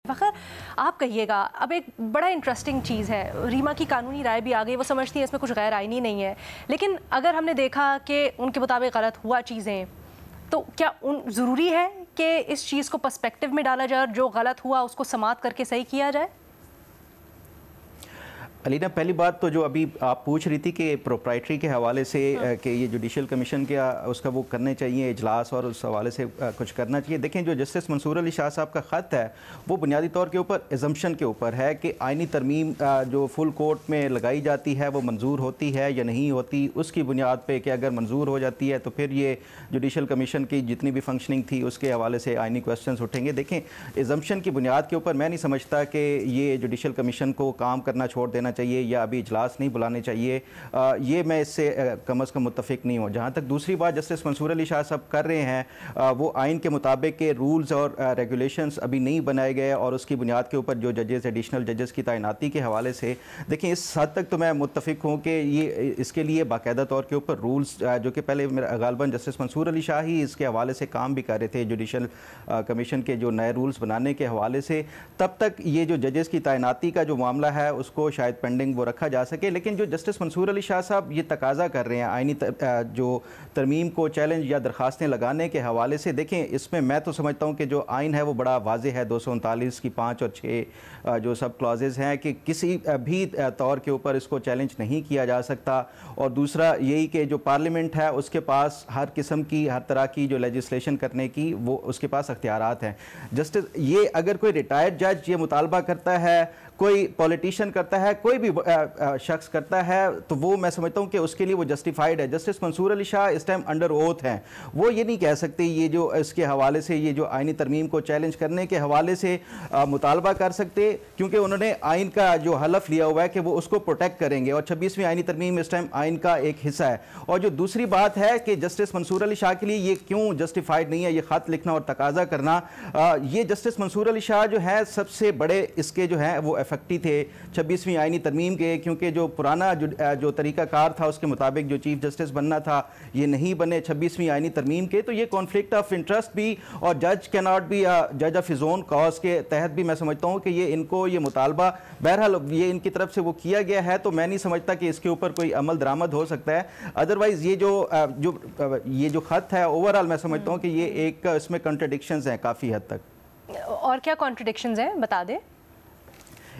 फ़खर, आप कहिएगा, अब एक बड़ा इंटरेस्टिंग चीज़ है, रीमा की कानूनी राय भी आ गई, वो समझती है इसमें कुछ गैर आईनी नहीं है, लेकिन अगर हमने देखा कि उनके मुताबिक गलत हुआ चीज़ें, तो क्या ज़रूरी है कि इस चीज़ को पर्सपेक्टिव में डाला जाए और जो गलत हुआ उसको समाअत करके सही किया जाए? अलीना, पहली बात तो जो अभी आप पूछ रही थी कि प्रोप्राइटरी के हवाले से कि ये जुडिशल कमीशन के उसका वो करने चाहिए इजलास और उस हवाले से कुछ करना चाहिए। देखें, जो जस्टिस मंसूर अली शाह साहब का ख़त है वो बुनियादी तौर के ऊपर एजम्पशन के ऊपर है कि आइनी तरमीम जो फुल कोर्ट में लगाई जाती है वो मंजूर होती है या नहीं होती। उसकी बुनियाद पर कि अगर मंजूर हो जाती है तो फिर ये जुडिशल कमीशन की जितनी भी फंक्शनिंग थी उसके हवाले से आइनी क्वेश्चन उठेंगे। देखें, एजम्पशन की बुनियाद के ऊपर मैं नहीं समझता कि ये जुडिशल कमीशन को काम करना छोड़ देना चाहिए या अभी इजलास नहीं बुलाने चाहिए। ये मैं इससे कम अज़ कम मुत्तफ़िक नहीं हूँ। जहाँ तक दूसरी बात जस्टिस मंसूर अली शाह साहब कर रहे हैं वो आइन के मुताबिक के रूल्स और रेगुलेशंस अभी नहीं बनाए गए और उसकी बुनियाद के ऊपर जो जजेस एडिशनल जजेस की तैनाती के हवाले से देखें, इस हद तक तो मैं मुत्तफ़िक हूँ कि ये इसके लिए बाकायदा तौर के ऊपर रूल्स जो कि पहले गालबन जस्टिस मंसूर अली शाह ही इसके हवाले से काम भी कर रहे थे जुडिशल कमीशन के जो नए रूल्स बनाने के हवाले से, तब तक ये जो जजेस की तैनाती का जो मामला है उसको शायद पेंडिंग वो रखा जा सके। लेकिन जो जस्टिस मंसूर अली शाह साहब ये तकाजा कर रहे हैं आइनी जो तरमीम को चैलेंज या दरखास्तें लगाने के हवाले से, देखें इसमें मैं तो समझता हूँ कि जो आइन है वो बड़ा वाज़ेह है। 239 की 5 और 6 जो सब क्लॉजेज हैं कि किसी भी तौर के ऊपर इसको चैलेंज नहीं किया जा सकता। और दूसरा यही कि जो पार्लियामेंट है उसके पास हर किस्म की हर तरह की जो लेजिस्लेशन करने की वो उसके पास अख्तियारात हैं। जस्टिस ये अगर कोई रिटायर्ड जज ये मुतालबा करता है, कोई पॉलिटिशियन करता है, कोई भी शख्स करता है, तो वो मैं समझता हूँ कि उसके लिए वो जस्टिफाइड है। जस्टिस मंसूर अली शाह इस टाइम अंडर ओथ हैं, वो ये नहीं कह सकते ये जो इसके हवाले से ये जो आइनी तरमीम को चैलेंज करने के हवाले से मुतालबा कर सकते, क्योंकि उन्होंने आइन का जो हलफ लिया हुआ है कि वो उसको प्रोटेक्ट करेंगे और 26वीं आइनी तरमीम इस टाइम आइन का एक हिस्सा है। और जो दूसरी बात है कि जस्टिस मंसूर अली शाह के लिए ये क्यों जस्टिफाइड नहीं है ये ख़त लिखना और तकाजा करना, ये जस्टिस मंसूर अली शाह जो है सबसे बड़े इसके जो है वो इफेक्टी थे 26वीं आइनी तरमीम के, क्योंकि जो पुराना जो तरीक़ाकार था उसके मुताबिक जो चीफ जस्टिस बनना था ये नहीं बने 26वीं आइनी तरमीम के। तो ये कॉन्फ्लिक्ट ऑफ इंटरेस्ट भी और जज कैन नॉट बी जज ऑफ हिज ओन कॉज के तहत भी मैं समझता हूँ कि ये इनको ये मुतालबा बहरहाल ये इनकी तरफ से वो किया गया है, तो मैं नहीं समझता कि इसके ऊपर कोई अमल दरामद हो सकता है। अदरवाइज़ ये जो ख़त है ओवरऑल मैं समझता हूँ कि ये एक इसमें कॉन्ट्रडिक्शंस हैं काफ़ी हद तक। और क्या कॉन्ट्रडिक्शंस हैं बता दें?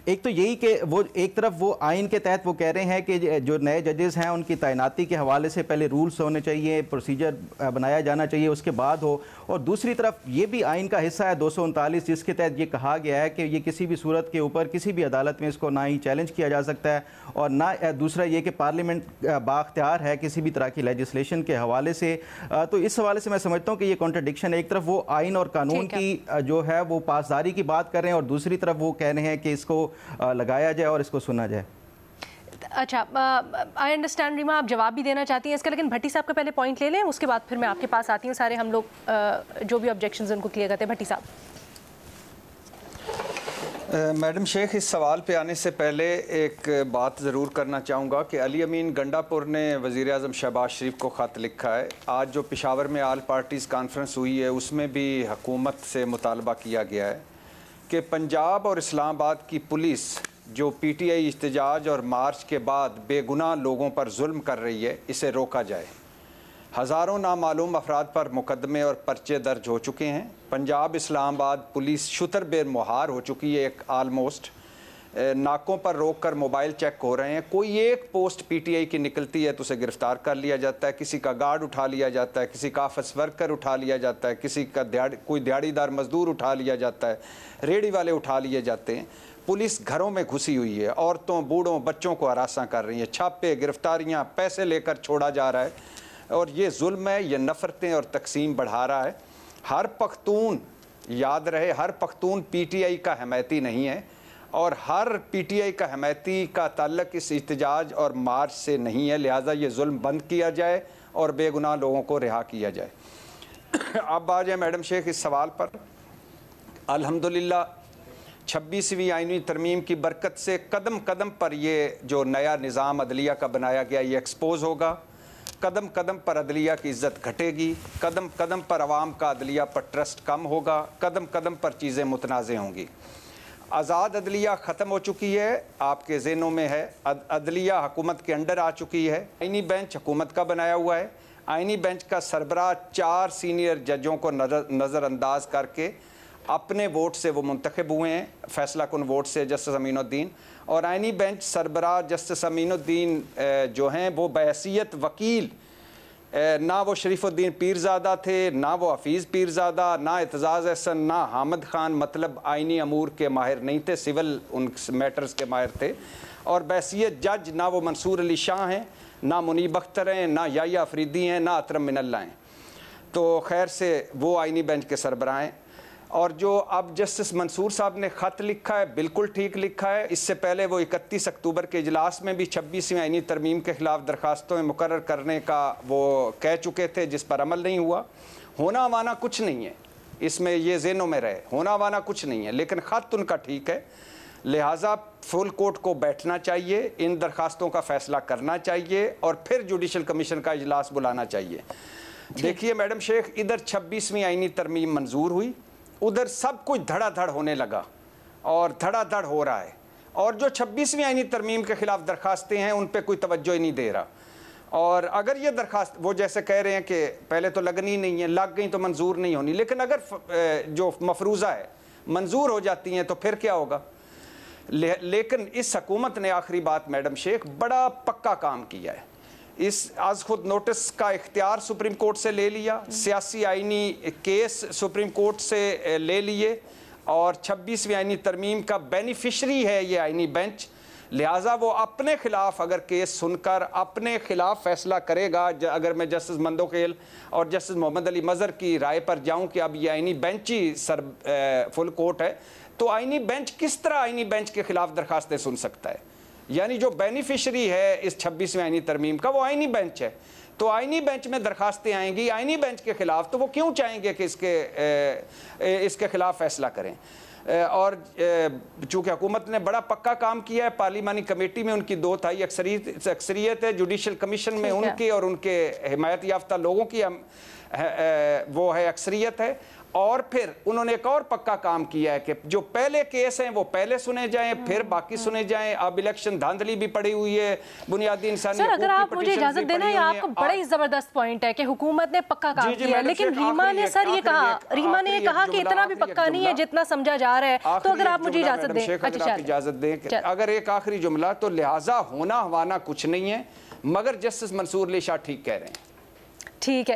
एक तो यही कि वो एक तरफ वो आइन के तहत वो कह रहे हैं कि जो नए जजेस हैं उनकी तैनाती के हवाले से पहले रूल्स होने चाहिए, प्रोसीजर बनाया जाना चाहिए, उसके बाद हो। और दूसरी तरफ ये भी आइन का हिस्सा है 239 जिसके तहत ये कहा गया है कि ये किसी भी सूरत के ऊपर किसी भी अदालत में इसको ना ही चैलेंज किया जा सकता है और ना दूसरा ये कि पार्लियामेंट बाख्तियार है किसी भी तरह की लेजिस्लेशन के हवाले से। तो इस हवाले से मैं समझता हूँ कि ये कॉन्ट्रडिक्शन, एक तरफ वो आइन और कानून की जो है वो पासदारी की बात कर रहे हैं और दूसरी तरफ वो कह रहे हैं कि इसको लगाया जाए और इसको सुना जाए। अच्छा, आई अंडरस्टैंड रीमा, आप जवाब भी देना चाहती हैं इसका, लेकिन भट्टी साहब का पहले पॉइंट ले लें, उसके बाद फिर मैं आपके पास आती हूँ। सारे हम लोग जो भी ऑब्जेक्शंस उनको क्लियर करते हैं। भट्टी साहब। मैडम शेख, इस सवाल पे आने से पहले एक बात ज़रूर करना चाहूँगा कि अली अमीन गंडापुर ने वज़ीर आज़म शहबाज शरीफ को ख़त लिखा है। आज जो पेशावर में आल पार्टीज़ कॉन्फ्रेंस हुई है उसमें भी हुकूमत से मुतालबा किया गया है कि पंजाब और इस्लामाबाद की पुलिस जो पीटीआई इhtजाज और मार्च के बाद बेगुनाह लोगों पर जुल्म कर रही है, इसे रोका जाए। हज़ारों नामालूम अफराद पर मुकदमे और पर्चे दर्ज हो चुके हैं। पंजाब इस्लामाबाद पुलिस शुतर बेमुहार हो चुकी है, एक आलमोस्ट नाकों पर रोक कर मोबाइल चेक हो रहे हैं। कोई एक पोस्ट पीटीआई की निकलती है तो उसे गिरफ़्तार कर लिया जाता है, किसी का गार्ड उठा लिया जाता है, किसी का ऑफिस वर्कर उठा लिया जाता है, किसी का कोई दिहाड़ीदार मजदूर उठा लिया जाता है, रेडी वाले उठा लिए जाते हैं। पुलिस घरों में घुसी हुई है, औरतों बूढ़ों बच्चों को हरासा कर रही है, छापे गिरफ्तारियाँ, पैसे लेकर छोड़ा जा रहा है और ये जुल्म है, ये नफ़रतें और तकसीम बढ़ा रहा है। हर पख्तून, याद रहे, हर पख्तून पीटीआई का हमायती नहीं है और हर पीटीआई का हमायती का ताल्लुक इस इhtजाज और मार्च से नहीं है। लिहाजा ये जुल्म बंद किया जाए और बेगुनाह लोगों को रिहा किया जाए। अब आ जाए मैडम शेख इस सवाल पर। अल्हम्दुलिल्लाह 26वीं आइनी तरमीम की बरकत से कदम कदम पर ये जो नया निज़ाम अदलिया का बनाया गया ये एक्सपोज होगा। कदम कदम पर अदलिया की इज़्ज़त घटेगी, कदम कदम पर अवाम का अदलिया पर ट्रस्ट कम होगा, कदम कदम पर चीज़ें मुतनाज़ होंगी। आज़ाद अदलिया ख़त्म हो चुकी है, आपके ज़हनों में है। अदलिया हुकूमत के अंडर आ चुकी है। आइनी बेंच हुकूमत का बनाया हुआ है। आइनी बेंच का सरबराह 4 सीनियर जजों को नज़रअंदाज करके अपने वोट से वो मुंतखब हुए हैं, फैसला कुन वोट से जस्टिस अमीनुद्दीन। और आइनी बेंच सरबराह जस्टिस अमीनुद्दीन जो हैं वो बहैसियत वकील, ना वो शरीफुद्दीन पीरज़ादा थे, ना वो हफीज़ पीरज़ादा, ना एतजाज़ एहसन, ना हामिद खान, मतलब आइनी अमूर के माहिर नहीं थे, सिविल उन मैटर्स के माहिर थे। और बहैसियत जज ना वो मंसूर अली शाह हैं, ना मुनीब अख्तर हैं, ना याया अफरीदी हैं, ना अतरम मिनल्ला हैं। तो खैर से वो आइनी बेंच के सरबराह हैं। और जो अब जस्टिस मंसूर साहब ने ख़त लिखा है, बिल्कुल ठीक लिखा है। इससे पहले वो 31 अक्टूबर के इजलास में भी 26वीं आइनी तरमीम के ख़िलाफ़ दरखास्तों में मुकर्रर करने का वो कह चुके थे, जिस पर अमल नहीं हुआ। होना वाना कुछ नहीं है इसमें, ये ज़हनों में रहे, होना वाना कुछ नहीं है। लेकिन ख़त उनका ठीक है, लिहाजा फुल कोर्ट को बैठना चाहिए, इन दरखास्तों का फ़ैसला करना चाहिए और फिर जुडिशल कमीशन का इजलास बुलाना चाहिए। देखिए मैडम शेख, इधर 26वीं आइनी तरमीम मंजूर हुई, उधर सब कुछ धड़ाधड़ होने लगा और धड़ाधड़ हो रहा है। और जो 26वीं आइनी तरमीम के ख़िलाफ़ दरखास्तें हैं उन पर कोई तवज्जो ही नहीं दे रहा। और अगर ये दरखास्त वो जैसे कह रहे हैं कि पहले तो लगनी नहीं है, लग गई तो मंजूर नहीं होनी, लेकिन अगर जो मफरूज़ा है मंजूर हो जाती हैं तो फिर क्या होगा। लेकिन इस हुकूमत ने आखिरी बात मैडम शेख बड़ा पक्का काम किया है। इस आज खुद नोटिस का इख्तियार सुप्रीम कोर्ट से ले लिया, सियासी आइनी केस सुप्रीम कोर्ट से ले लिए और 26वीं आइनी तरमीम का बेनिफिशरी है ये आइनी बेंच। लिहाजा वो अपने खिलाफ अगर केस सुनकर अपने खिलाफ फैसला करेगा, अगर मैं जस्टिस मंदोखेल और जस्टिस मोहम्मद अली मज़हर की राय पर जाऊं कि अब ये आइनी बेंच ही फुल कोर्ट है, तो आइनी बेंच किस तरह आइनी बेंच के खिलाफ दरखास्तें सुन सकता है। यानी जो बेनिफिशरी है इस 26वीं आइनी तरमीम का वो आइनी बेंच है, तो आइनी बेंच में दरखास्तें आएंगी आइनी बेंच के खिलाफ, तो वो क्यों चाहेंगे कि इसके खिलाफ फैसला करें। और चूँकि हुकूमत ने बड़ा पक्का काम किया है, पार्लिमानी कमेटी में उनकी 2/3 अक्सरियत है, जुडिशल कमीशन में उनके और उनके हिमायत याफ्ता लोगों की वो है अक्सरियत है। और फिर उन्होंने एक और पक्का काम किया है कि जो पहले केस हैं वो पहले सुने जाएं, फिर बाकी सुने जाएं। अब इलेक्शन धांधली भी पड़ी हुई है, बुनियादी इंसानी सर अगर आप मुझे इजाजत देना, ये आपका बड़ा ही जबरदस्त पॉइंट है कि हुकूमत ने पक्का काम किया है, लेकिन रीमा ने सर ये कहा, रीमा ने कहा कि इतना भी पक्का नहीं है जितना समझा जा रहा है। तो अगर आप मुझे इजाजत दें, इजाजत दें, अगर एक आखिरी जुमला, तो लिहाजा होना हवाना कुछ नहीं है, मगर जस्टिस मंसूर अली शाह ठीक कह रहे हैं। ठीक है।